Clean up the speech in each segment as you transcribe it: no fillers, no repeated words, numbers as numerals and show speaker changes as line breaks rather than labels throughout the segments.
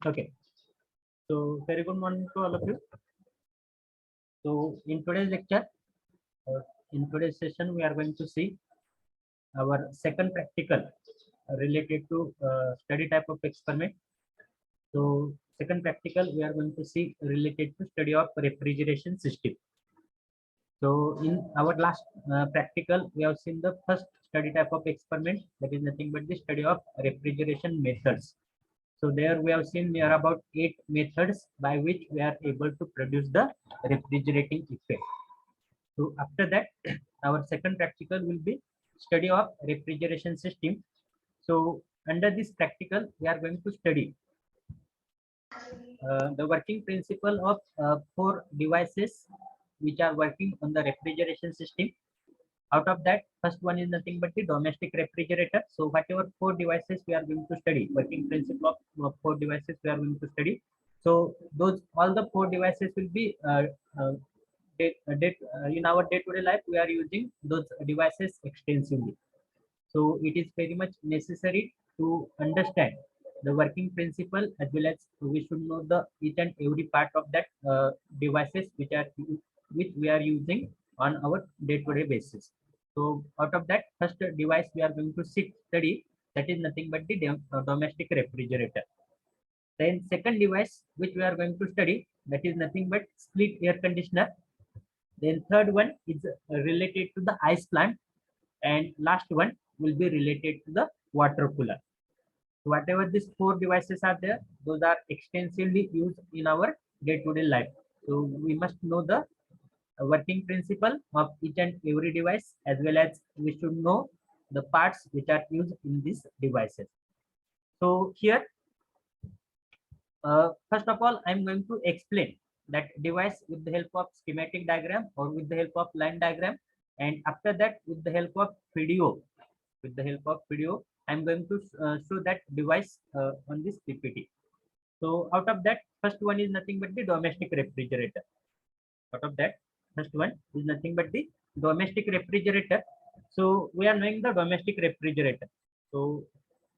Okay, so very good morning to all of you. So in today's lecture, uh, in today's session, we are going to see our second practical related to study type of experiment. So second practical, we are going to see related to study of refrigeration system. So in our last practical, we have seen the first study type of experiment, that is nothing but the study of refrigeration methods. So there we have seen there are about 8 methods by which we are able to produce the refrigerating effect. So after that, our second practical will be study of refrigeration system. So under this practical, we are going to study the working principle of 4 devices which are working on the refrigeration system. Out of that, first one is nothing but the domestic refrigerator. So whatever 4 devices we are going to study, working principle of 4 devices we are going to study. So those all the 4 devices will be in our day-to-day life. We are using those devices extensively. So it is very much necessary to understand the working principle, as well as we should know the each and every part of that devices which we are using on our day-to-day basis. So out of that, first device we are going to study, that is nothing but the domestic refrigerator. Then second device which we are going to study, that is nothing but split air conditioner. Then third one is related to the ice plant, and last one will be related to the water cooler. So whatever these 4 devices are there, those are extensively used in our day-to-day life. So we must know the working principle of each and every device, as well as we should know the parts which are used in these devices. So here, first of all, I'm going to explain that device with the help of schematic diagram or with the help of line diagram, and after that with the help of video. With the help of video, I'm going to show that device on this PPT. So out of that, first one is nothing but the domestic refrigerator. Out of that, first one is nothing but the domestic refrigerator. So we are knowing the domestic refrigerator. So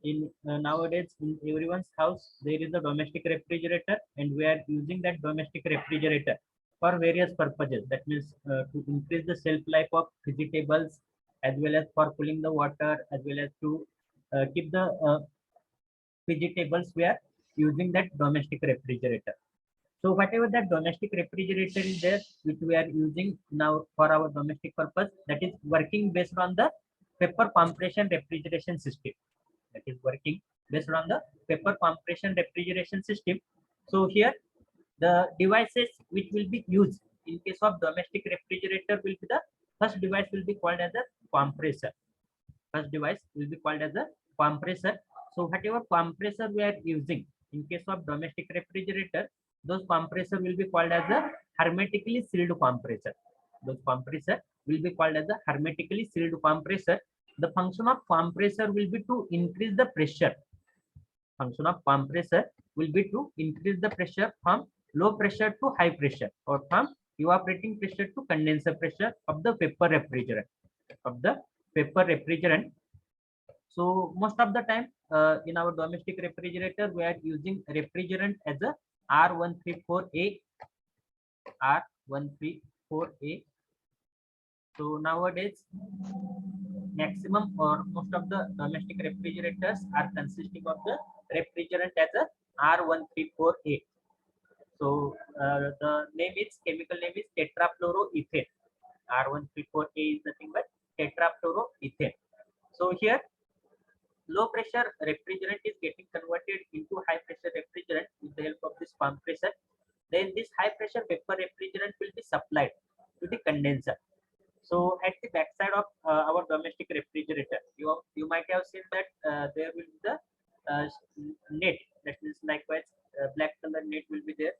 in nowadays in everyone's house there is a domestic refrigerator, and we are using that domestic refrigerator for various purposes. That means to increase the shelf life of vegetables, as well as for cooling the water, as well as to keep the vegetables. We are using that domestic refrigerator. So whatever that domestic refrigerator is there, which we are using now for our domestic purpose, that is working based on the vapor compression refrigeration system. That is working based on the vapor compression refrigeration system. So here, the devices which will be used in case of domestic refrigerator will be the first device will be called as a compressor. First device will be called as a compressor. So whatever compressor we are using in case of domestic refrigerator, those compressor will be called as a hermetically sealed compressor. Those compressor will be called as a hermetically sealed compressor. The function of compressor will be to increase the pressure. Function of compressor will be to increase the pressure from low pressure to high pressure, or from evaporating pressure to condenser pressure of the vapor refrigerant. Of the vapor refrigerant. So most of the time in our domestic refrigerator, we are using refrigerant as a R134A, R134A. So nowadays, maximum or most of the domestic refrigerators are consisting of the refrigerant as a R134A. So the name is chemical name is tetrafluoroethane. R134A is nothing but tetrafluoroethane. So here, low pressure refrigerant is getting converted into high pressure refrigerant with the help of this compressor. Then this high pressure vapor refrigerant will be supplied to the condenser. So at the backside of our domestic refrigerator, you might have seen that there will be the net. That means likewise black color net will be there,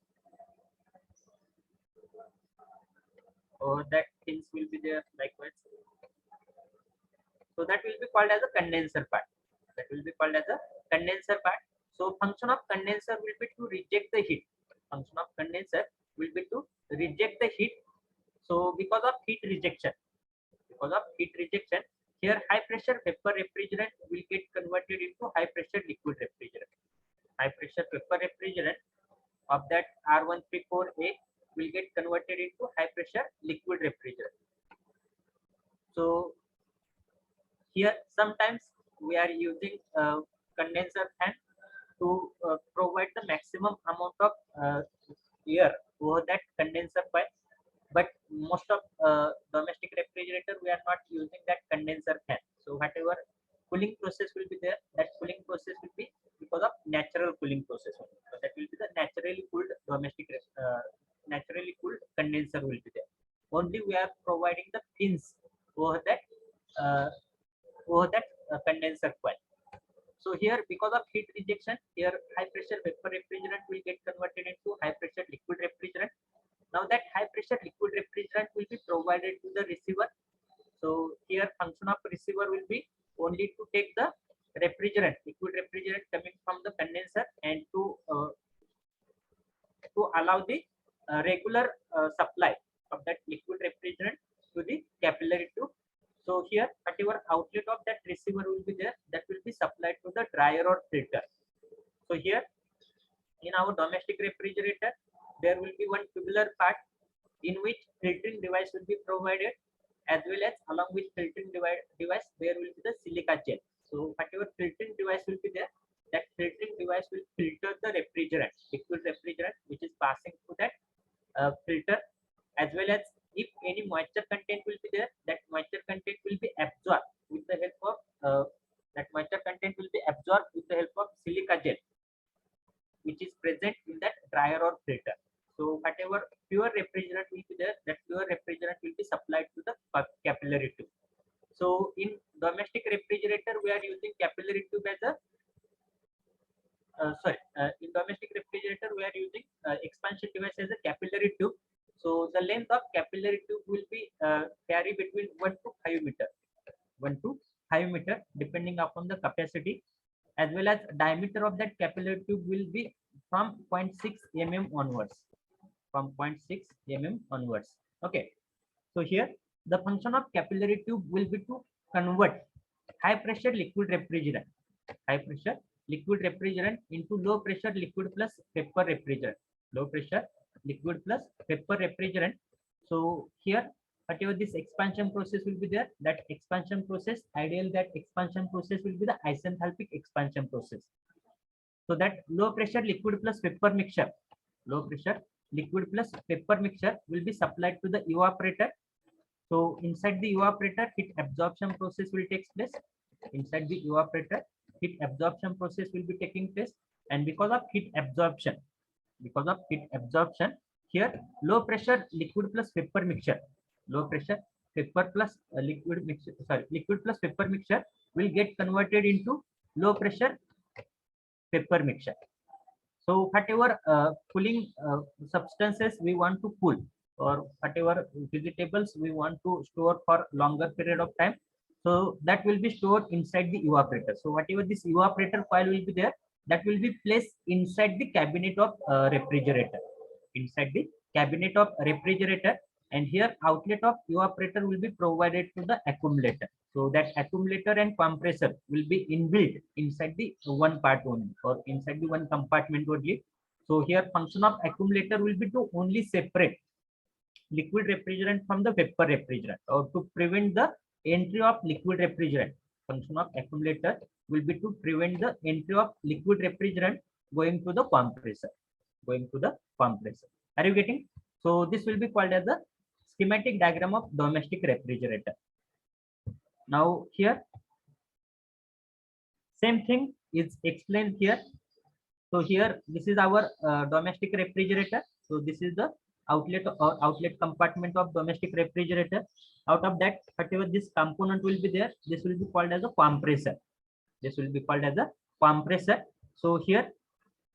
or that things will be there likewise. So that will be called as a condenser part. That will be called as a condenser part. So function of condenser will be to reject the heat. Function of condenser will be to reject the heat. So because of heat rejection, here high pressure vapor refrigerant will get converted into high pressure liquid refrigerant. High pressure pressure vapor refrigerant of that R134A will get converted into high pressure liquid refrigerant. So here sometimes we are using condenser fan to provide the maximum amount of air over that condenser pipe, but most of domestic refrigerator we are not using that condenser fan. So whatever cooling process will be there, that cooling process will be because of natural cooling process only. So that will be the naturally cooled naturally cooled condenser will be there. Only we are providing the pins over that uh, condenser coil. So here, because of heat rejection, here high pressure vapor refrigerant will get converted into high pressure liquid refrigerant. Now that high pressure liquid refrigerant will be provided to the receiver. So here function of receiver will be only to take the liquid refrigerant coming from the condenser and to allow the regular supply of that liquid refrigerant to the capillary tube. So here, whatever outlet of that receiver will be there, that will be supplied to the dryer or filter. So here, in our domestic refrigerator, there will be one tubular part in which filtering device will be provided, as well as along with filtering device, there will be the silica gel. So whatever filtering device will be there, that filtering device will filter the refrigerant, liquid refrigerant, which is passing through that filter, as well as if any moisture content will be there, that moisture content will be absorbed with the help of silica gel, which is present in that dryer or filter. So whatever pure refrigerant will be there, that pure refrigerant will be supplied to the capillary tube. So in domestic refrigerator, we are using capillary tube as a in domestic refrigerator, we are using expansion device as a capillary tube. So the length of capillary tube will be vary between 1 to 5 meter, 1 to 5 meter, depending upon the capacity, as well as diameter of that capillary tube will be from 0.6 mm onwards, from 0.6 mm onwards. Okay. So here the function of capillary tube will be to convert high pressure liquid refrigerant into low pressure liquid plus vapor refrigerant. Low pressure liquid plus vapor refrigerant. So here, whatever this expansion process will be there, that expansion process, that expansion process will be the isenthalpic expansion process. So that low pressure liquid plus vapor mixture, low pressure liquid plus vapor mixture will be supplied to the evaporator. So inside the evaporator, heat absorption process will take place. Inside the evaporator, heat absorption process will be taking place, and because of heat absorption, here low pressure liquid plus vapor mixture, low pressure vapor plus liquid plus vapor mixture will get converted into low pressure vapor mixture. So whatever cooling substances we want to cool, or whatever vegetables we want to store for longer period of time, so that will be stored inside the evaporator. So whatever this evaporator coil will be there, that will be placed inside the cabinet of refrigerator, inside the cabinet of refrigerator, and here outlet of evaporator will be provided to the accumulator. So that accumulator and compressor will be inbuilt inside the one part only, or inside the one compartment only. So here function of accumulator will be to only separate liquid refrigerant from the vapor refrigerant, or to prevent the entry of liquid refrigerant. Function of accumulator will be to prevent the entry of liquid refrigerant going to the compressor, Are you getting? So this will be called as the schematic diagram of domestic refrigerator. Now here, same thing is explained here. So here, this is our domestic refrigerator. So this is the outlet compartment of domestic refrigerator. Out of that, whatever this component will be there, this will be called as a compressor. So here,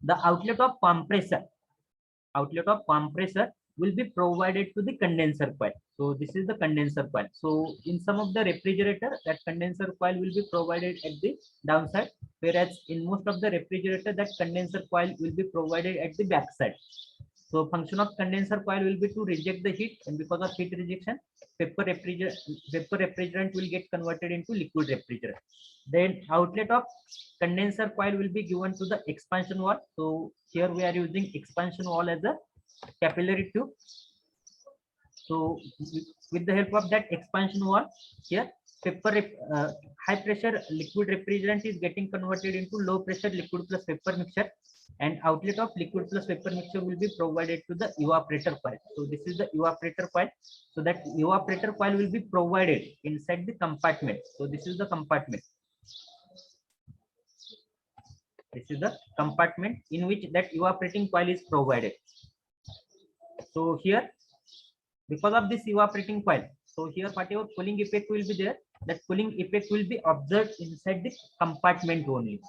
the outlet of compressor will be provided to the condenser coil. So this is the condenser coil. So in some of the refrigerator, that condenser coil will be provided at the downside, whereas in most of the refrigerator, that condenser coil will be provided at the backside. So function of condenser coil will be to reject the heat, and because of heat rejection, vapor refrigerant will get converted into liquid refrigerant. Then outlet of condenser coil will be given to the expansion wall. So here we are using expansion wall as a capillary tube. So with the help of that expansion wall, here high pressure liquid refrigerant is getting converted into low pressure liquid plus vapor mixture, and outlet of liquid plus vapor mixture will be provided to the evaporator coil. So this is the evaporator coil. So that evaporator coil will be provided inside the compartment. So this is the compartment. This is the compartment in which that evaporating coil is provided. So here, because of this evaporating coil, so here whatever cooling effect will be there, that cooling effect will be observed inside the compartment only.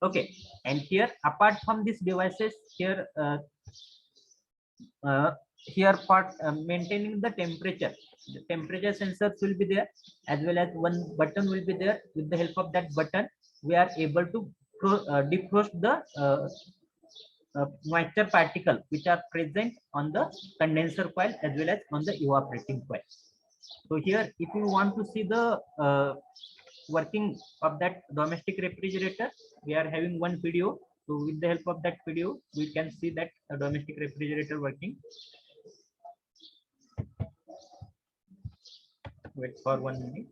Okay, and here apart from these devices, here maintaining the temperature, the temperature sensors will be there, as well as one button will be there. With the help of that button, we are able to defrost the moisture particle which are present on the condenser coil as well as on the evaporating coil. So here, if you want to see the working of that domestic refrigerator, we are having one video. So with the help of that video, we can see that domestic refrigerator working. Wait for 1 minute.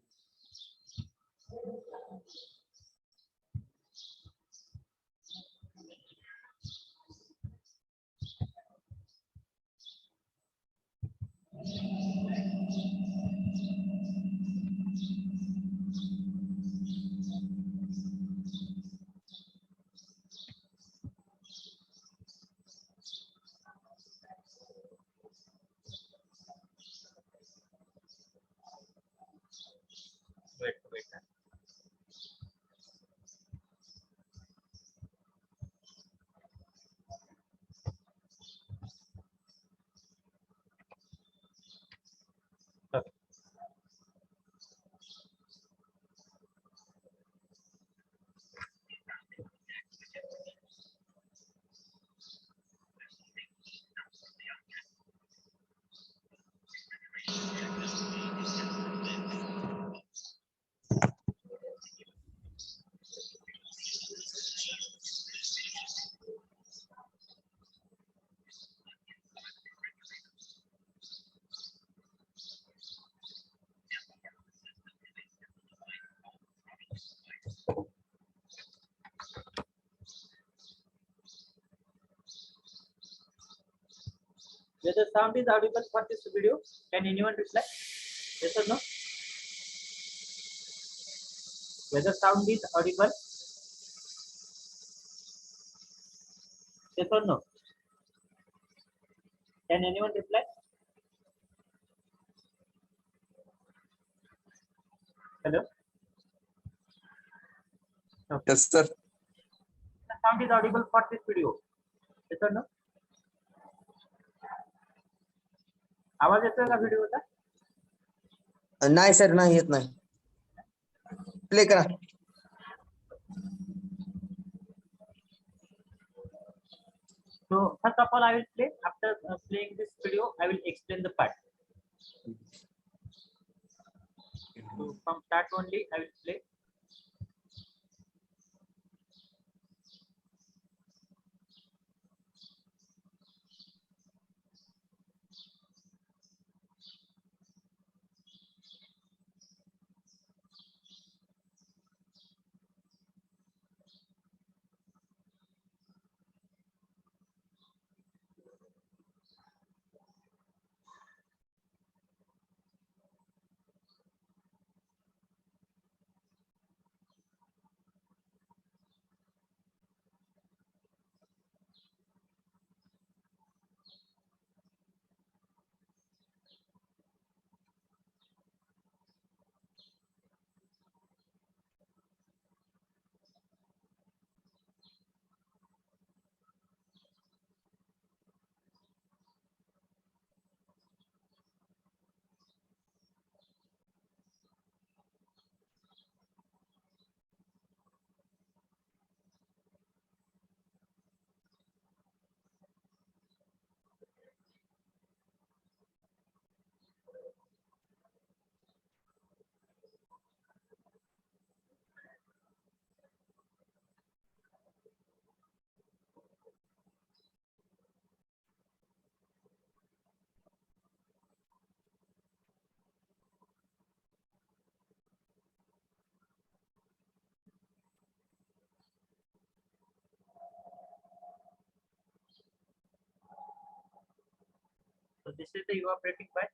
Wait. Okay. Whether sound is audible for this video? Can anyone reply? Yes or no? Whether sound is audible? Yes or no? Can anyone reply? Hello? No.
Yes, sir.
The sound is audible for this video. Yes or no? आवाज येतोय का व्हिडिओचा?
नाही sir, नाही येत नाही. Play करा.
So first of all, I will play. After playing this video, I will explain the part. So from start only, I will play. this is the evaporating coil.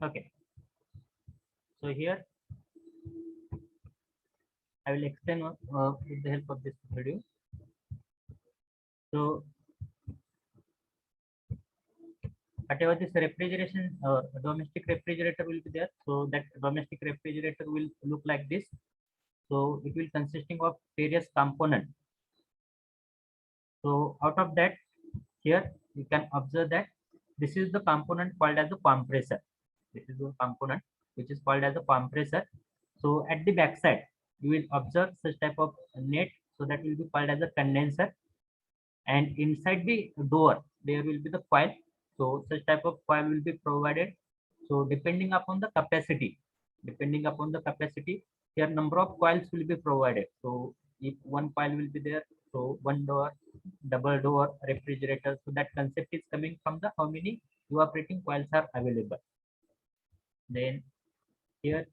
Okay, so here I will explain with the help of this video. So whatever this refrigeration or domestic refrigerator will be there, so that domestic refrigerator will look like this. So it will consisting of various components. So out of that, here you can observe that this is the component called as a compressor. This is the component which is called as a compressor. So at the back side, you will observe such type of net. So that will be called as a condenser. And inside the door, there will be the coil. So such type of coil will be provided. So depending upon the capacity, here number of coils will be provided. So if one coil will be there, so one door, double door refrigerator. So that concept is coming from the how many evaporating coils are available. Then here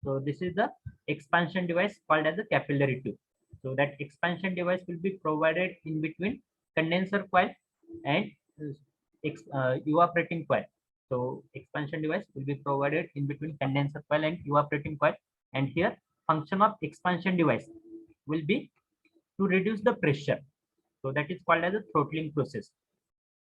so this is the expansion device called as a capillary tube. So that expansion device will be provided in between condenser coil and evaporating coil. So expansion device will be provided in between condenser coil and evaporating coil. And here function of expansion device will be to reduce the pressure. So that is called as a throttling process.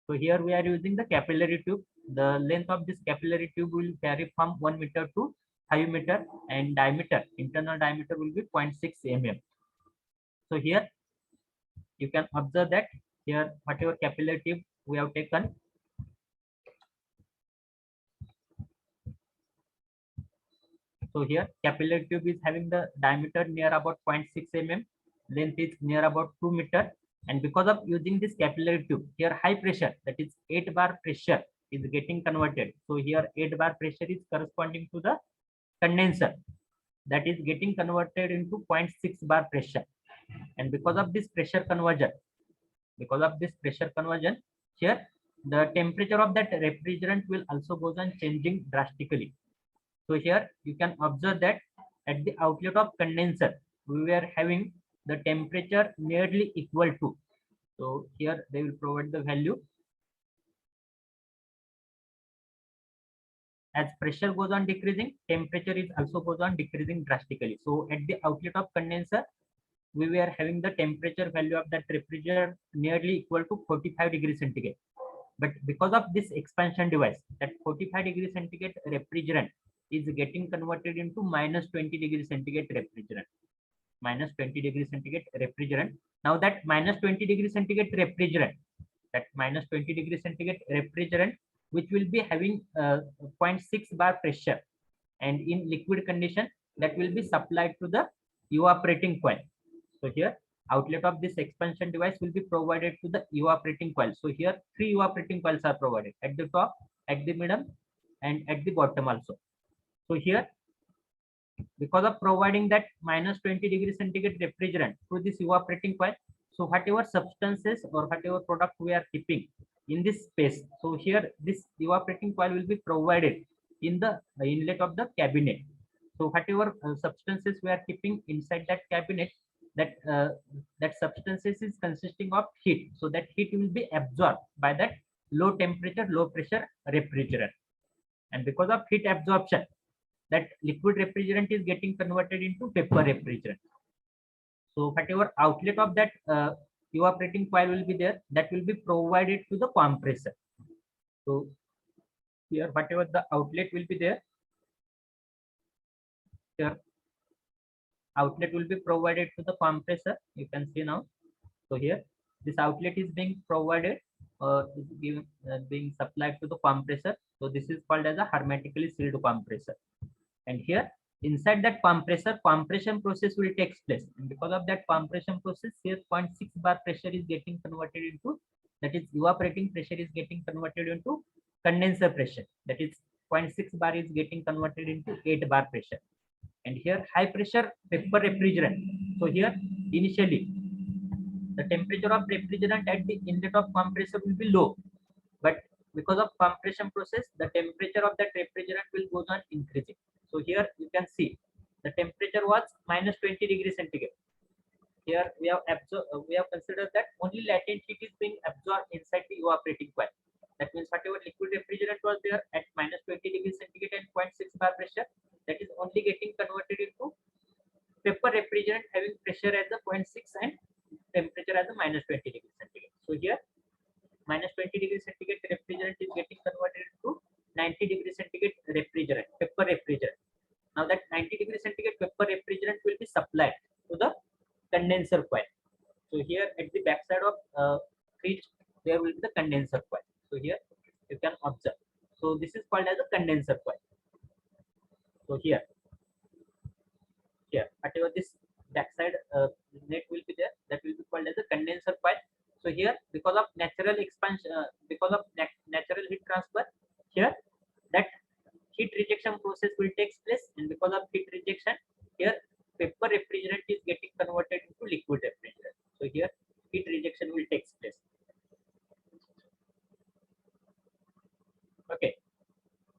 So here we are using the capillary tube. The length of this capillary tube will vary from 1 meter to 5 meter, and diameter, internal diameter will be 0.6 mm. So here you can observe that here whatever capillary tube we have taken. So here capillary tube is having the diameter near about 0.6 mm, length is near about 2 meter. And because of using this capillary tube, here high pressure, that is 8 bar pressure is getting converted. So here 8 bar pressure is corresponding to the condenser, that is getting converted into 0.6 bar pressure. And because of this pressure conversion, here the temperature of that refrigerant will also goes on changing drastically. So here you can observe that at the outlet of condenser, we were having the temperature nearly equal to. So here they will provide the value. As pressure goes on decreasing, temperature is also goes on decreasing drastically. So at the outlet of condenser, we were having the temperature value of that refrigerant nearly equal to 45 degrees centigrade. But because of this expansion device, that 45 degrees centigrade refrigerant is getting converted into minus 20 degrees centigrade refrigerant. Minus 20 degrees centigrade refrigerant. Now that minus 20 degrees centigrade refrigerant, which will be having 0.6 bar pressure, and in liquid condition that will be supplied to the evaporating coil. So here outlet of this expansion device will be provided to the evaporating coil. So here 3 evaporating coils are provided at the top, at the middle, and at the bottom also. So here, because of providing that minus 20 degrees centigrade refrigerant through this evaporating coil, so whatever substances or whatever product we are keeping in this space, so here this evaporating coil will be provided in the inlet of the cabinet. So whatever substances we are keeping inside that cabinet, that substances is consisting of heat, so that heat will be absorbed by that low temperature, low pressure refrigerant. And because of heat absorption, that liquid refrigerant is getting converted into vapor refrigerant. So whatever outlet of that evaporating coil will be there, that will be provided to the compressor. So here whatever the outlet will be there, here outlet will be provided to the compressor. You can see now. So here this outlet is being provided or is being supplied to the compressor. So this is called as a hermetically sealed compressor. And here inside that compressor, compression process will take place, and because of that compression process, here 0.6 bar pressure is getting converted into, that is evaporating pressure is getting converted into condenser pressure, that is 0.6 bar is getting converted into 8 bar pressure. And here high pressure vapor refrigerant. So here initially the temperature of refrigerant at the inlet of compressor will be low, but because of compression process, the temperature of that refrigerant will go on increasing. So here you can see the temperature was minus 20 degrees centigrade. Here we have considered that only latent heat is being absorbed inside the evaporating coil. That means whatever liquid refrigerant was there at minus 20 degrees centigrade and 0.6 bar pressure, that is only getting converted into vapor refrigerant having pressure as a 0.6 and temperature as a minus 20 degrees centigrade. So here minus 20 degrees centigrade refrigerant is getting converted into 90 degrees centigrade refrigerant, vapor refrigerant. Now that 90 degrees centigrade vapor refrigerant will be supplied to the condenser coil. So here at the back side of fridge, there will be the condenser coil. So here you can observe. So this is called as a condenser coil. So here whatever this backside net will be there, that will be called as a condenser coil. So here because of natural expansion, because of natural heat transfer, here that heat rejection process will take place, and because of heat rejection, here vapor refrigerant is getting converted into liquid refrigerant. So here heat rejection will take place. Okay,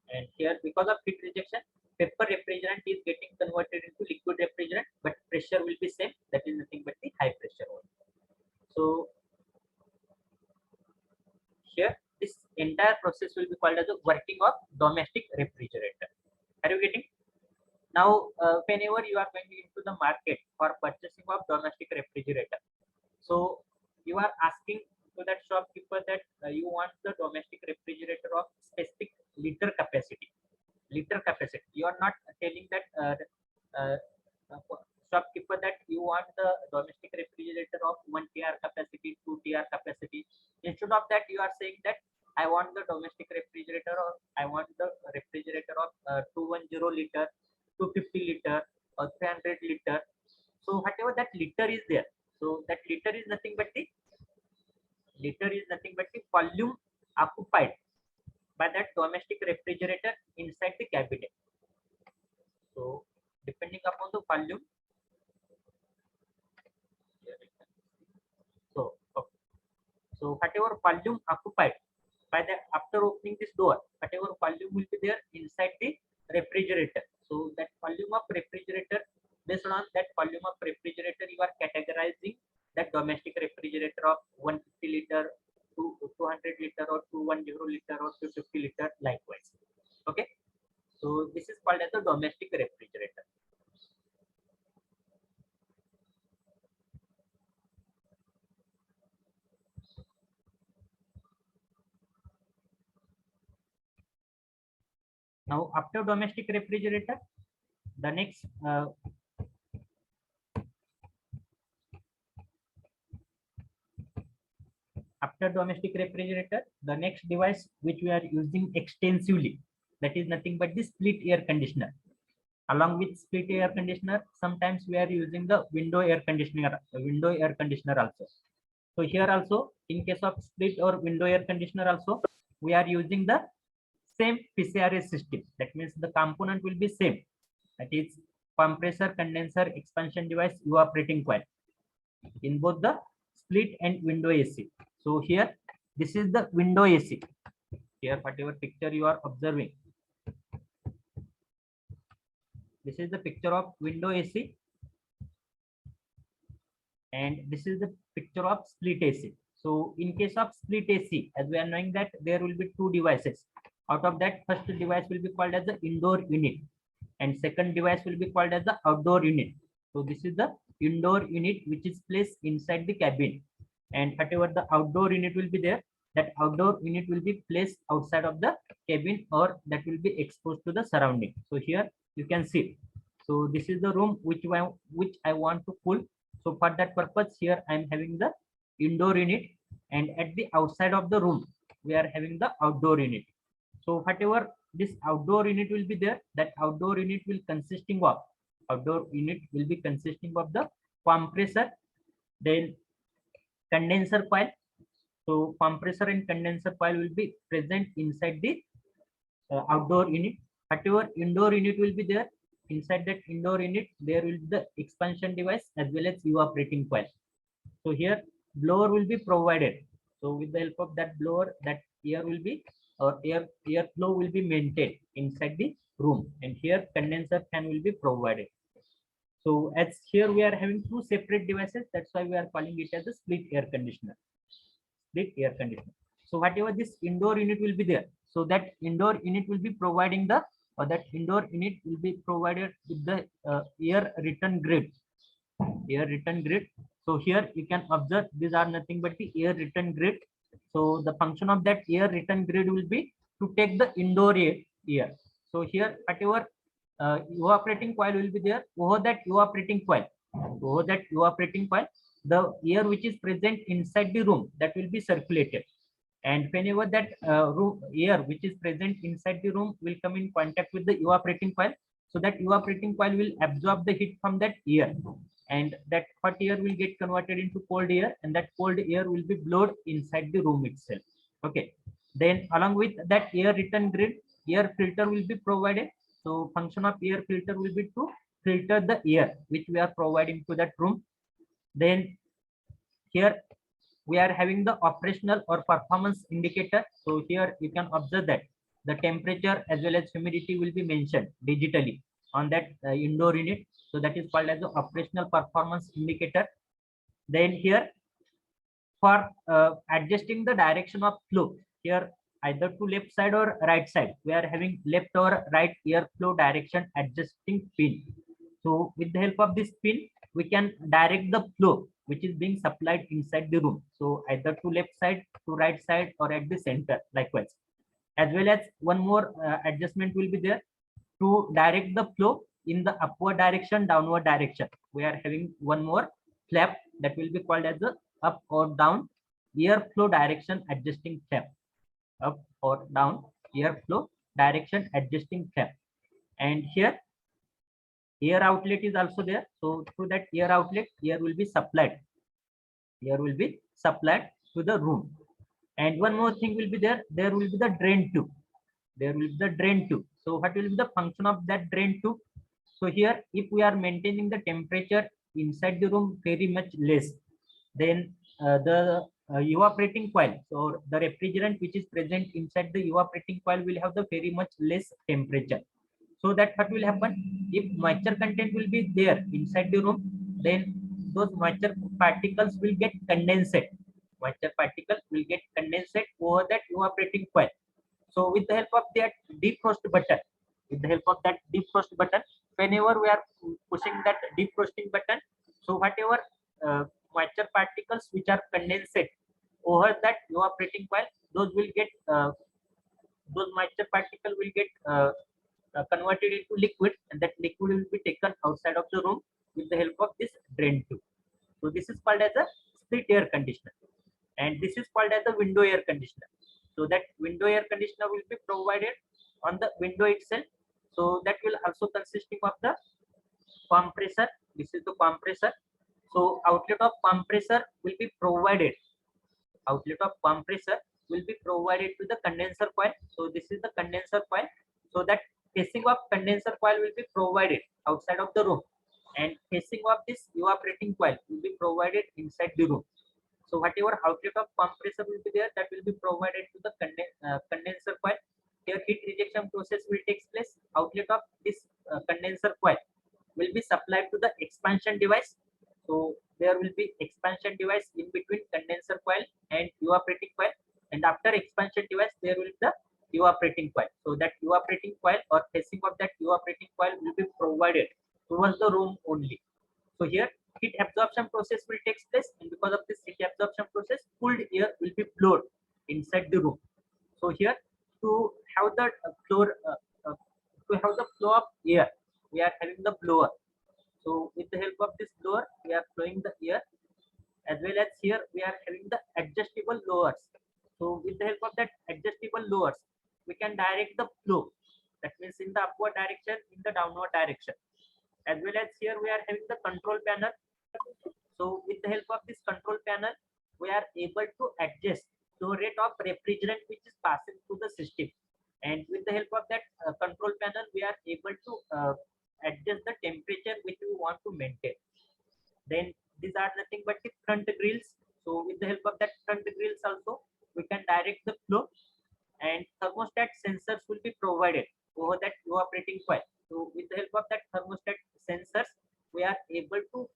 and here because of heat rejection, vapor refrigerant is getting converted into liquid refrigerant, but pressure will be same, that is nothing but the high pressure one. So here this entire process will be called as the working of domestic refrigerator. Are you getting? Now whenever you are going into the market for purchasing of domestic refrigerator, so you are asking to that shopkeeper that you want the domestic refrigerator of specific liter capacity. You are not telling that shopkeeper that you want the domestic refrigerator of 1 TR capacity, 2 TR capacity. Instead of that, you are saying that I want the domestic refrigerator, or I want the refrigerator of 210 liter, 250 liter, or 300 liter. So whatever that liter is there, so that liter is nothing but the volume occupied by that domestic refrigerator inside the cabinet. So depending upon the volume, so whatever volume occupied by the, after opening this door, whatever volume will be there inside the refrigerator, so that volume of refrigerator called as the domestic refrigerator. Now, after domestic refrigerator, the next after domestic refrigerator, the next device which we are using extensively, that is nothing but the split air conditioner. Along with split air conditioner, sometimes we are using the window air conditioner also. So here also, in case of split or window air conditioner also, we are using the same PCRS system. That means the component will be same. That is compressor, condenser, expansion device, evaporating coil in both the split and window AC. So here, this is the window AC. Here, whatever picture you are observing, this is the picture of window AC, and this is the picture of split AC. So in case of split AC, as we are knowing that there will be two devices. Out of that, first device will be called as the indoor unit, and second device will be called as the outdoor unit. So this is the indoor unit which is placed inside the cabin, and whatever the outdoor unit will be there, that outdoor unit will be placed outside of the cabin, or that will be exposed to the surrounding. So here you can see. So this is the room which I want to cool. So for that purpose, here I am having the indoor unit, and at the outside of the room we are having the outdoor unit. So whatever this outdoor unit will be there, that outdoor unit will be consisting of the compressor, then condenser coil. So compressor and condenser coil will be present inside the outdoor unit. Whatever indoor unit will be there, inside that indoor unit there will be the expansion device as well as evaporating coil. So here blower will be provided. So with the help of that blower, that air will be, or air flow will be maintained inside the room, and here condenser fan will be provided. So as here we are having two separate devices, that's why we are calling it as a split air conditioner. So whatever this indoor unit will be there, so that indoor unit will be providing the, or that indoor unit will be provided with the air return grid. So here you can observe these are nothing but the air return grid. So the function of that air return grid will be to take the indoor air. So here whatever evaporating coil will be there, over that evaporating coil, the air which is present inside the room, that will be circulated. And whenever that air which is present inside the room will come in contact with the evaporating coil, so that evaporating coil will absorb the heat from that air, and that hot air will get converted into cold air, and that cold air will be blown inside the room itself. Okay. Then along with that air return grid, air filter will be provided. So function of air filter will be to filter the air which we are providing to that room. Then here we are having the operational or performance indicator. So here you can observe that the temperature as well as humidity will be mentioned digitally on that indoor unit. So that is called as the operational performance indicator. Then here for adjusting the direction of flow, here either to left side or right side, we are having left or right air flow direction adjusting pin. So with the help of this pin, we can direct the flow which is being supplied inside the room. So either to left side, to right side, or at the center likewise. As well as one more adjustment will be there to direct the flow in the upward direction, downward direction. We are having one more flap that will be called as the up or down air flow direction adjusting flap. Up or down air flow direction adjusting flap. And here air outlet is also there. So through that air outlet, air will be supplied to the room. And one more thing will be there will be the drain tube. So what will be the function of that drain tube? So here if we are maintaining the temperature inside the room very much less, then the evaporating coil, so the refrigerant which is present inside the evaporating coil will have the very much less temperature. So that what will happen, if moisture content will be there inside the room, then those moisture particles will get condensed. Over that evaporating coil. So with the help of that defrost button, with the help of that defrost button, whenever we are pushing that defrosting button, so whatever moisture particles which are condensate over that evaporating coil, those will get those moisture particle will get converted into liquid, and that liquid will be taken outside of the room with the help of this drain tube. So this is called as a split air conditioner, and this is called as a window air conditioner. So that window air conditioner will be provided on the window itself. So that will also consisting of the compressor. This is the compressor. So outlet of compressor will be provided. Outlet of compressor will be provided to the condenser coil. So this is the condenser coil. So that casing of condenser coil will be provided outside of the room, and casing of this evaporating coil will be provided inside the room. So whatever outlet of compressor will be there, that will be provided to the condenser coil. Here heat rejection process will take place. Outlet of this condenser coil will be supplied to the expansion device. So there will be expansion device in between condenser coil and evaporating coil, and after expansion device there will be the evaporating coil. So that evaporating coil or casing of that evaporating coil will be provided towards the room only. So here heat absorption process will take place, and because of this heat absorption process, cooled air will be blown inside the room. So here to have the uh, to have the flow of air, we are having the blower. So with the help of this blower, we are flowing the air, as well as here we are having the adjustable lowers. So with the help of that adjustable lowers, we can direct the flow. That means in the upward direction, in the downward direction. As well as here we are having the control panel. So with the help of this control panel, we are able to adjust the rate of refrigerant which is passing through the system. And with the help of that control panel, we are able to adjust the temperature which we want to maintain. Then these are nothing but the front grills. So with the help of that front grills also, we can direct the flow, and thermostat sensors will be provided over that evaporating coil. So with the help of that thermostat sensors, we are able to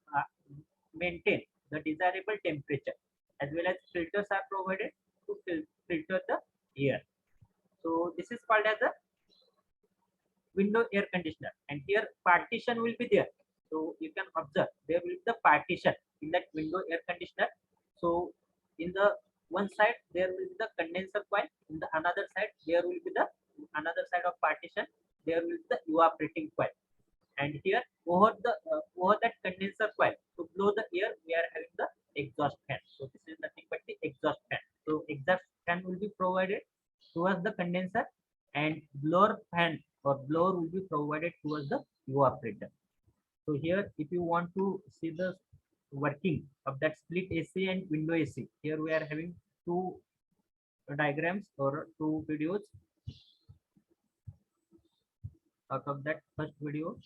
maintain the desirable temperature, as well as filters are provided to filter the air. So this is called as a window air conditioner, and here partition will be there. So you can observe there will be the partition in that window air conditioner. So in the one side there will be the condenser coil, in the another side there will be the another side of partition, there will be the evaporating coil. And here over that condenser coil, to blow the air, we are having the exhaust fan. So this is nothing but the exhaust fan. So exhaust fan will be provided towards the condenser, and blower fan or blower will be provided towards the evaporator. So here if you want to see the working of that split AC and window AC, here we are having two diagrams or two videos. Out of that first video,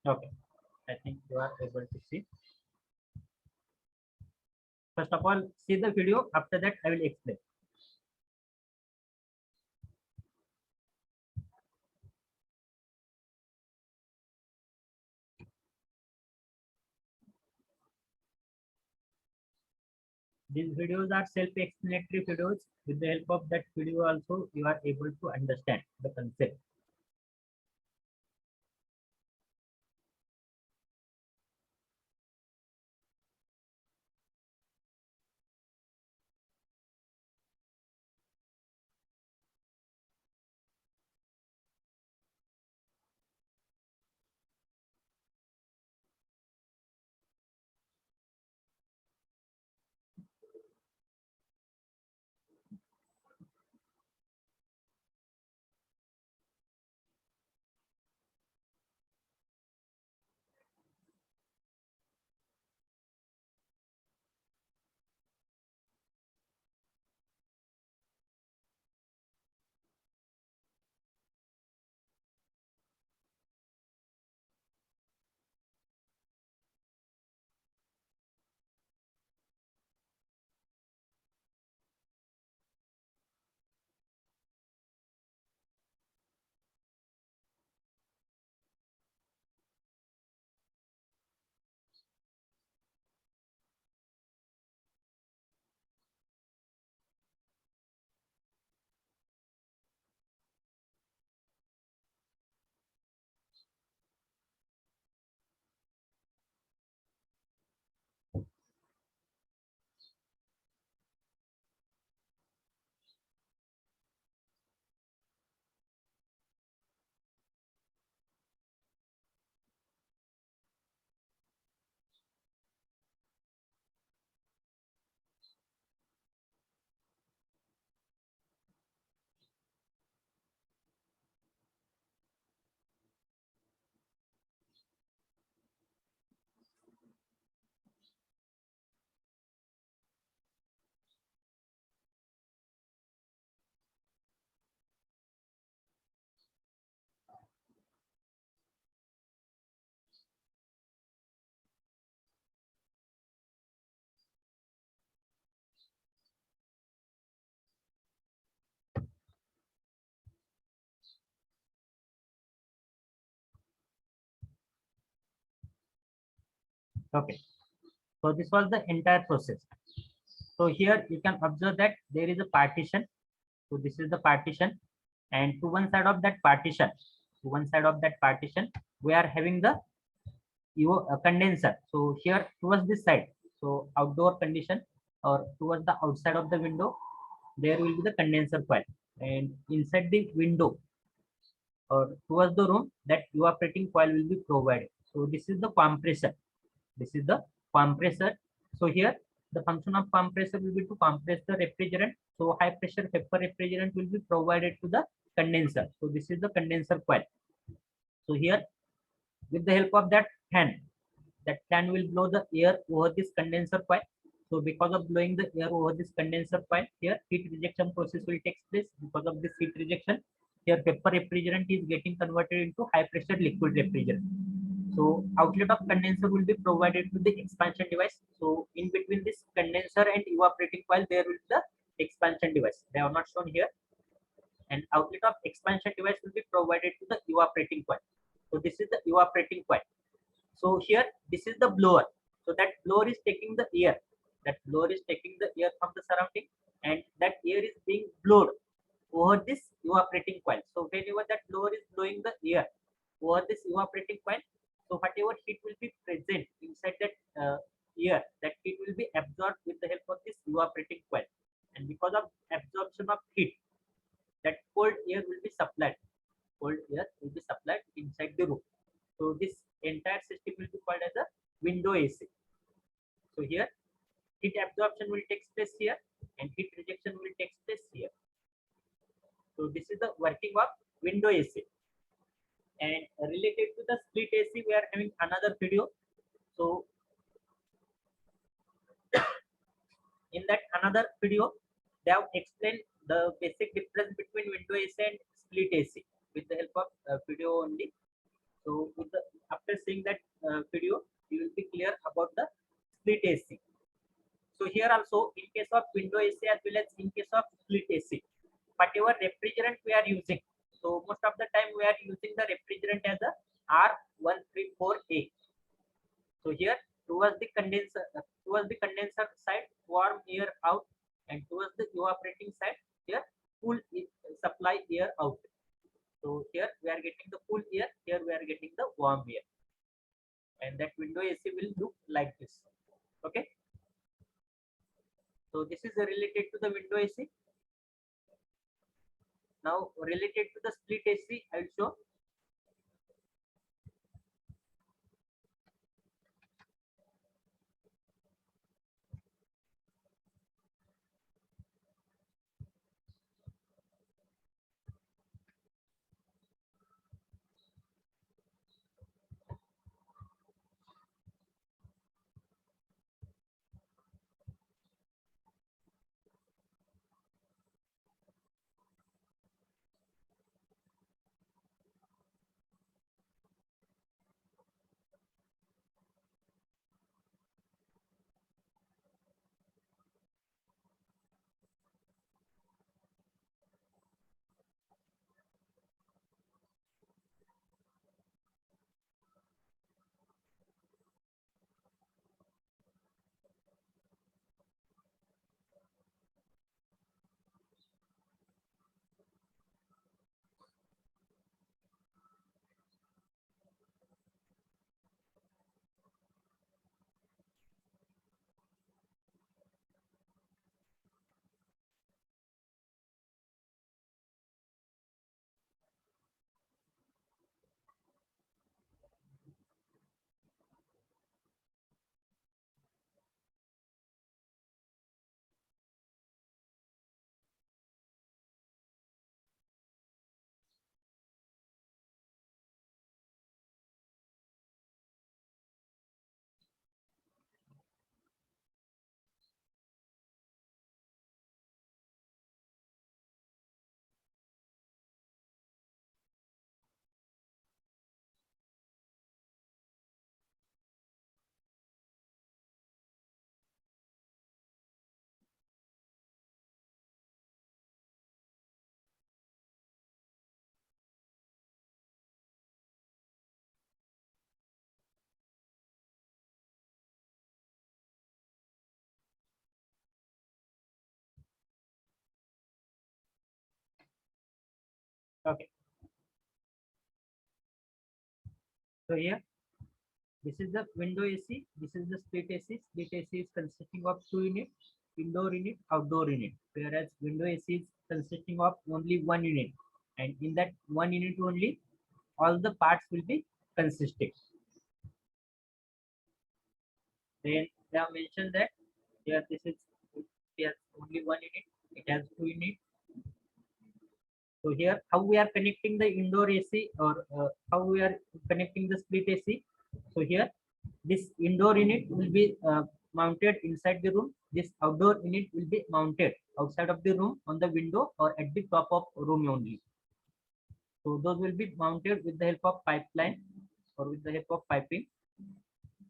okay, I think you are able to see. First of all, see the video. After that, I will explain. These videos are self-explanatory videos. With the help of that video also, you are able to understand the concept. Okay, so this was the entire process. So here you can observe that there is a partition. So this is the partition, and to one side of that partition, we are having the condenser. So here towards this side, so outdoor condition or towards the outside of the window, there will be the condenser coil, and inside the window or towards the room, that evaporating coil will be provided. So this is the compressor. This is the compressor. So here the function of compressor will be to compress the refrigerant. So high pressure HEPA refrigerant will be provided to the condenser. So this is the condenser coil. So here with the help of that fan will blow the air over this condenser coil. So because of blowing the air over this condenser coil, here heat rejection process will take place. Because of this heat rejection, here HEPA refrigerant is getting converted into high pressure liquid refrigerant. So outlet of condenser will be provided to the expansion device. So in between this condenser and evaporating coil, there will be the expansion device. They are not shown here. And outlet of expansion device will be provided to the evaporating coil. So this is the evaporating coil. So here this is the blower. So that blower is taking the air. That blower is taking the air from the surrounding, and that air is being blown over this evaporating coil. So whenever that blower is blowing the air over this evaporating coil, so whatever heat will be present inside that air, that heat will be absorbed with the help of this evaporating coil. And because of absorption of heat, that cold air will be supplied. Cold air will be supplied inside the room. So this entire system will be called as a window AC. So here heat absorption will take place here, and heat rejection will take place here. So this is the working of window AC. And related to the split AC, we are having another video. So in that another video, they have explained the basic difference between window AC and split AC with the help of video only. So with the, after seeing that video, you will be clear about the split AC. So here also, in case of window AC as well as in case of split AC, whatever refrigerant we are using, so most of the time we are using the refrigerant as a R134A. So here towards the condenser side, warm air out, and towards the evaporating side, here cool supply air out. So here we are getting the cool air, here we are getting the warm air, and that window AC will look like this. Okay. So this is related to the window AC. Now related to the split AC, I will show. Okay. So here, this is the window AC. This is the split AC. Split AC is consisting of 2 units, indoor unit, outdoor unit. Whereas window AC is consisting of only 1 unit, and in that 1 unit only, all the parts will be consisting. Then they have mentioned that here this is, it has only 1 unit. It has 2 units. So here, how we are connecting the indoor AC, or how we are connecting the split AC. So here, this indoor unit will be mounted inside the room. This outdoor unit will be mounted outside of the room on the window or at the top of room only. So those will be mounted with the help of pipeline or with the help of piping.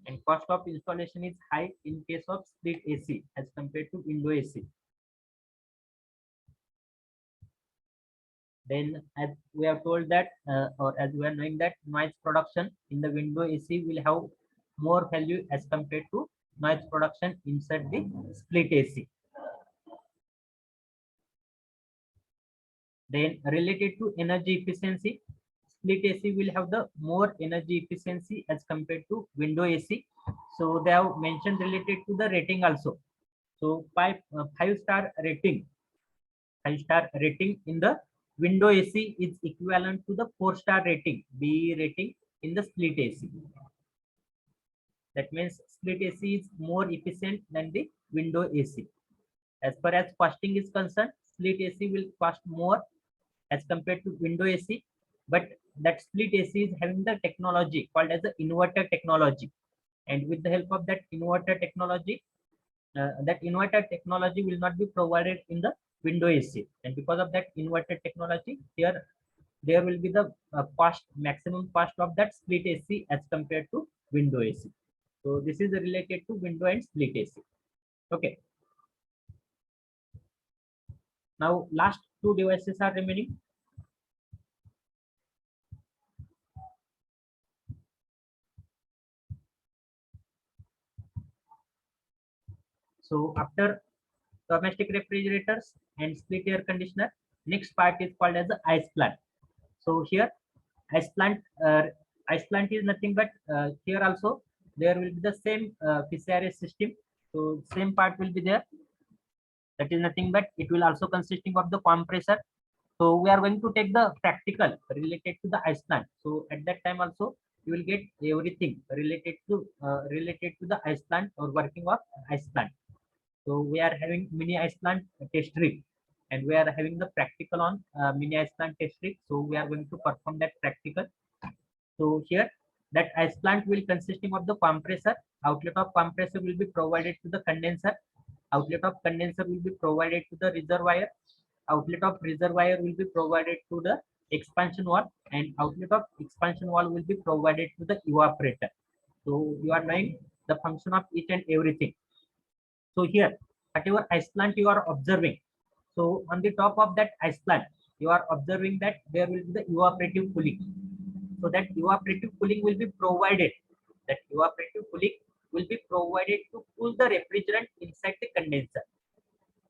And cost of installation is high in case of split AC as compared to window AC. Then, as we have told that, or as we are knowing that noise production in the window AC will have more value as compared to noise production inside the split AC. Then, related to energy efficiency, split AC will have the more energy efficiency as compared to window AC. So they have mentioned related to the rating also. So 5-star rating, 5-star rating in the window AC is equivalent to the 4-star rating, BE rating in the split AC. That means split AC is more efficient than the window AC. As far as costing is concerned, split AC will cost more as compared to window AC, but that split AC is having the technology called as the inverter technology. And with the help of that inverter technology will not be provided in the window AC. And because of that inverter technology, here there will be the maximum cost of that split AC as compared to window AC. So this is related to window and split AC. Okay. Now last 2 devices are remaining. So after domestic refrigerators and split air conditioner, next part is called as the ice plant. So here ice plant is nothing but here also there will be the same PCRS system. So same part will be there. That is nothing but it will also consisting of the compressor. So we are going to take the practical related to the ice plant. So at that time also you will get everything related to the ice plant or working of ice plant. So we are having mini ice plant test rig, and we are having the practical on mini ice plant test rig. So we are going to perform that practical. So here that ice plant will consisting of the compressor. Outlet of compressor will be provided to the condenser. Outlet of condenser will be provided to the reservoir. Outlet of reservoir will be provided to the expansion wall, and outlet of expansion wall will be provided to the evaporator. So you are knowing the function of each and everything. So here, whatever ice plant you are observing, so on the top of that ice plant, you are observing that there will be the evaporative cooling. So that evaporative cooling will be provided. That evaporative cooling will be provided to cool the refrigerant inside the condenser.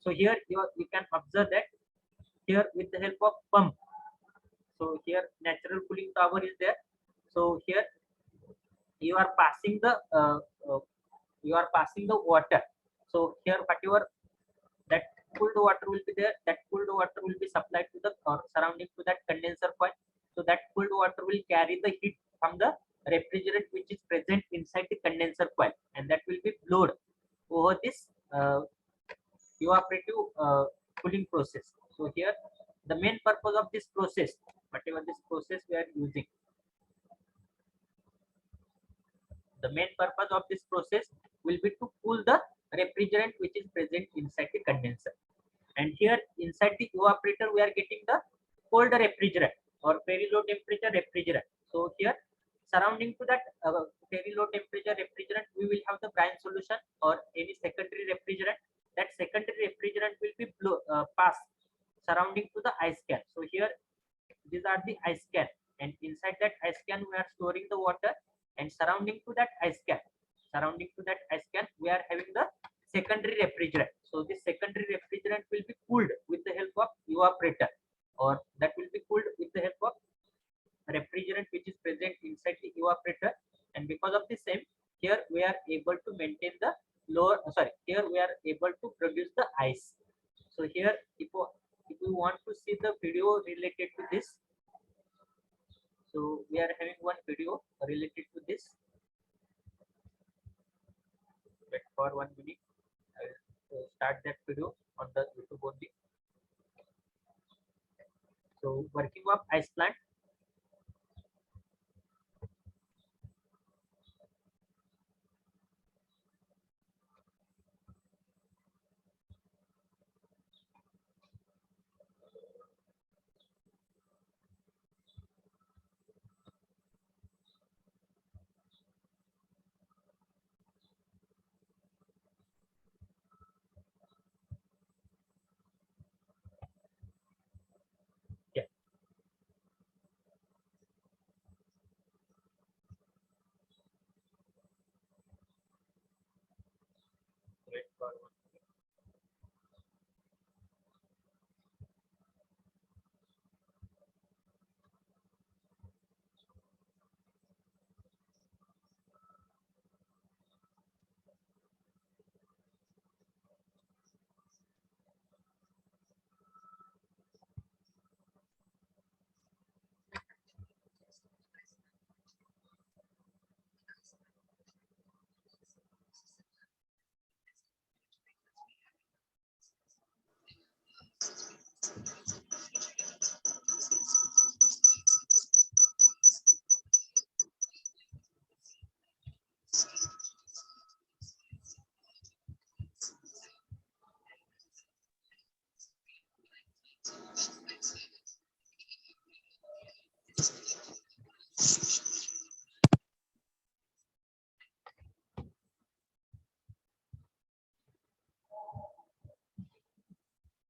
So here you can observe that here with the help of pump. So here natural cooling tower is there. So here you are passing the water. So here whatever that cooled water will be there, that cooled water will be supplied to the surrounding to that condenser coil. So that cooled water will carry the heat from the refrigerant which is present inside the condenser coil, and that will be blown over this evaporative cooling process. So here the main purpose of this process, whatever this process we are using, the main purpose of this process will be to cool the refrigerant which is present inside the condenser. And here inside the evaporator we are getting the cold refrigerant or very low temperature refrigerant. So here surrounding to that very low temperature refrigerant, we will have the brine solution or any secondary refrigerant. That secondary refrigerant will be passed surrounding to the ice can. So here these are the ice can, and inside that ice can we are storing the water, and surrounding to that ice can we are having the secondary refrigerant. So this secondary refrigerant will be cooled with the help of evaporator, or that will be cooled with the lower, sorry, here we are able to produce the ice. So here, if we want to see the video related to this, so we are having one video related to this. Wait for 1 minute. I will start that video on the YouTube only. So working of ice plant. Yeah. Wait for 1 minute.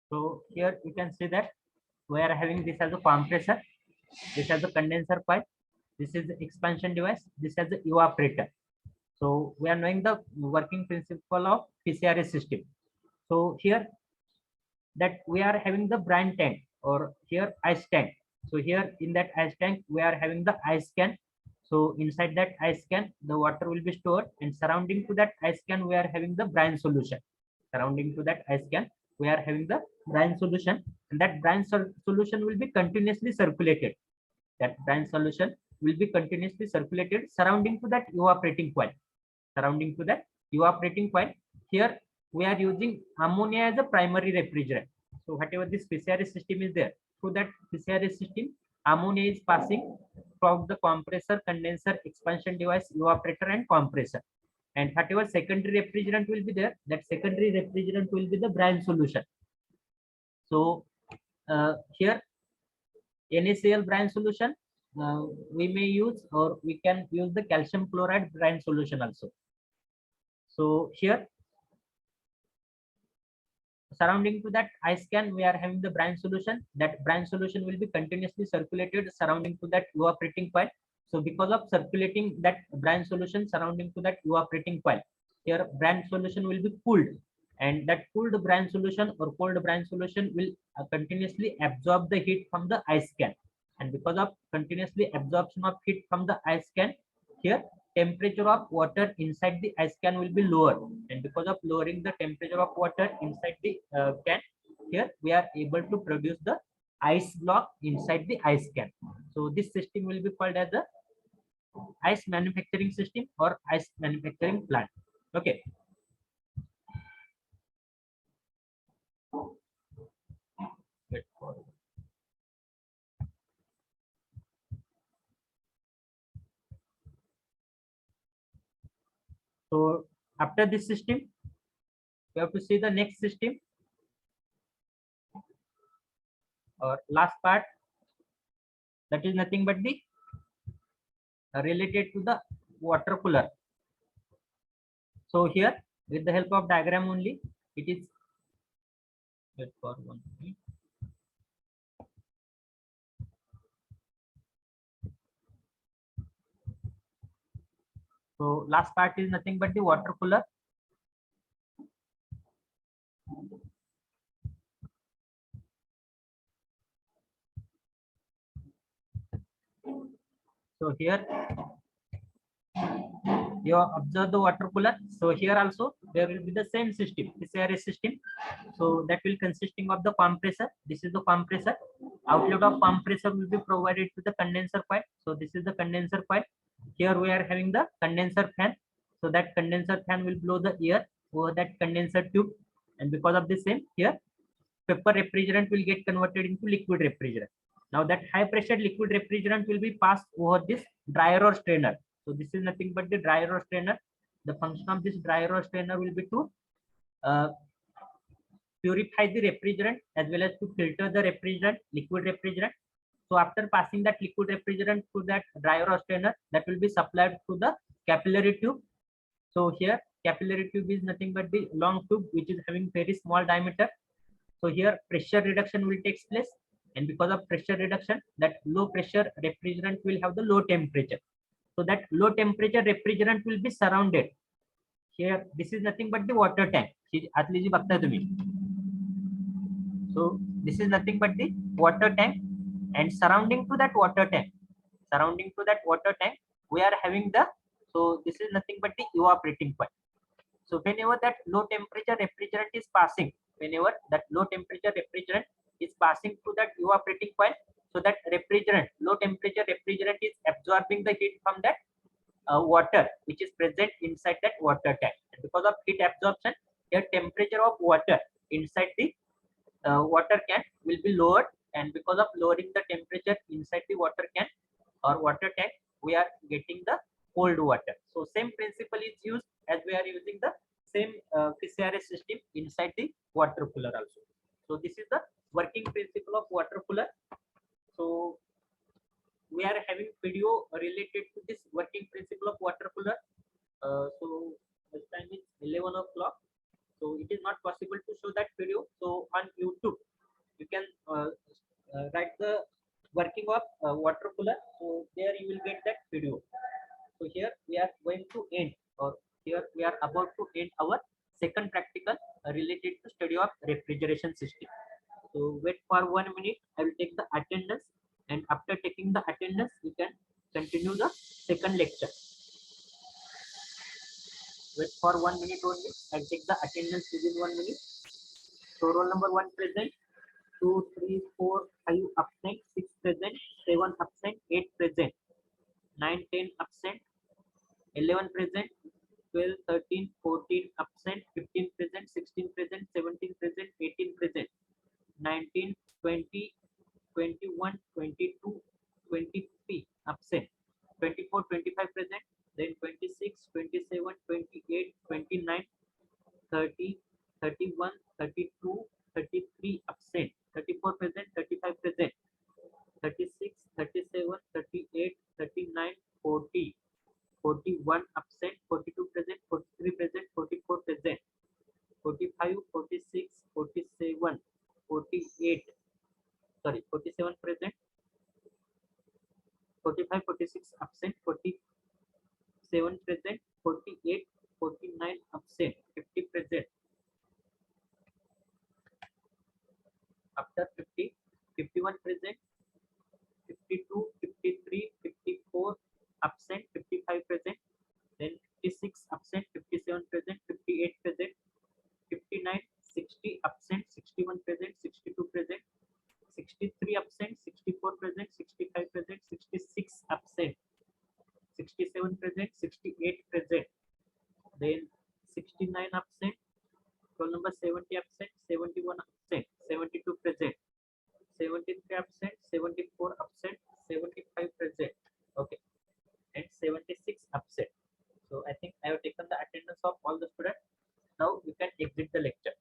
So here you can see that we are having this as a compressor, this as a condenser pipe, this is the expansion device, this as the evaporator. So we are knowing the working principle of PCRS system. So here that we are having the brine tank or here ice tank. So here in that ice tank we are having the ice can. So inside that ice can the water will be stored, and surrounding to that ice can we are having the brine solution. Surrounding to that ice can we are having the brine solution, and that brine solution will be continuously circulated. That brine solution will be continuously circulated surrounding to that evaporating coil. Surrounding to that evaporating coil, here we are using ammonia as a primary refrigerant. So whatever this PCRS system is there, through that PCRS system, ammonia is passing from the compressor, condenser, expansion device, evaporator, and compressor. And whatever secondary refrigerant will be there, that secondary refrigerant will be the brine solution. So here NaCl brine solution, we may use, or we can use the calcium chloride brine solution also. So here surrounding to that ice can we are having the brine solution. That brine solution will be continuously circulated surrounding to that evaporating coil. So because of circulating that brine solution surrounding to that evaporating coil, here brine solution will be cooled, and that cooled brine solution or cold brine solution will continuously absorb the heat from the ice can. And because of continuously absorption of heat from the ice can, here temperature of water inside the ice can will be lower, and because of lowering the temperature of water inside the can, here we are able to produce the ice block inside the ice can. So this system will be called as the ice manufacturing system or ice manufacturing plant. Okay. So after this system, we have to see the next system or last part, that is nothing but the related to the water cooler. So here with the help of diagram only, it is wait for 1 minute. So last part is nothing but the water cooler. So here you observe the water cooler. So here also there will be the same system, CRS system. So that will consisting of the compressor. This is the compressor. Outlet of compressor will be provided to the condenser coil. So this is the condenser coil. Here we are having the condenser fan. So that condenser fan will blow the air over that condenser tube, and because of the same, here paper refrigerant will get converted into liquid refrigerant. Now that high pressure liquid refrigerant will be passed over this dryer or strainer. So this is nothing but the dryer or strainer. The function of this dryer or strainer will be to uh, purify the refrigerant as well as to filter the refrigerant, liquid refrigerant. So after passing that liquid refrigerant to that dryer or strainer, that will be supplied to the capillary tube. So here capillary tube is nothing but the long tube which is having very small diameter. So here pressure reduction will take place, and because of pressure reduction, that low pressure refrigerant will have the low temperature. So that low temperature refrigerant will be surrounded. Here this is nothing but the water tank. आतली जी बघताय तुम्ही. So this is nothing but the water tank, and surrounding to that water tank, we are having the, so this is nothing but the evaporating point. So whenever that low temperature refrigerant is passing, whenever that low temperature refrigerant is passing through that evaporating coil, so that refrigerant, low temperature refrigerant is absorbing the heat from that water which is present inside that water tank. And because of heat absorption, the temperature of water inside the water can will be lowered, and because of lowering the temperature inside the water can or water tank, we are getting the cold water. So same principle is used as we are using the same CRS system inside the water cooler also. So this is the working principle of water cooler. So we are having video related to this working principle of water cooler. So this time is 11 o'clock. So it is not possible to show that video. So on YouTube, you can write the working of water cooler. So there you will get that video. So here we are going to end, or here we are about to end our second practical related to study of refrigeration system. So wait for 1 minute. I will take the attendance, and after taking the attendance, you can continue the second lecture. Wait for 1 minute only. I'll take the attendance within 1 minute. So roll number 1 present, 2, 3, 4, 5 absent, 6 present, 7 absent, 8 present, 9, 10 absent, 11 present, 12, 13, 14 absent, 15 present, 16 present, 17 present, 18 present, 19, 20, 21, 22, 23 absent, 24, 25 present, then 26, 27, 28, 29, 30, 31, 32, 33 absent, 34 present, 35 present, 36, 37, 38, 39, 40, 41 absent, 42 present, 43 present, 44 present, 45, 46, 47, 48, sorry, 47 present, 45, 46 absent, 47 present, 48, 49 absent, 50 present. After 50, 51 present, 52, 53, 54 absent, 55 present, then 56 absent, 57 present, 58 present, 59, 60 absent, 61 present, 62 present, 63 absent, 64 present, 65 present, 66 absent, 67 present, 68 present, then 69 absent, roll number 70 absent, 71 absent, 72 present, 73 absent, 74 absent, 75 present, okay, and 76 absent. So I think I have taken the attendance of all the students. Now you can exit the lecture.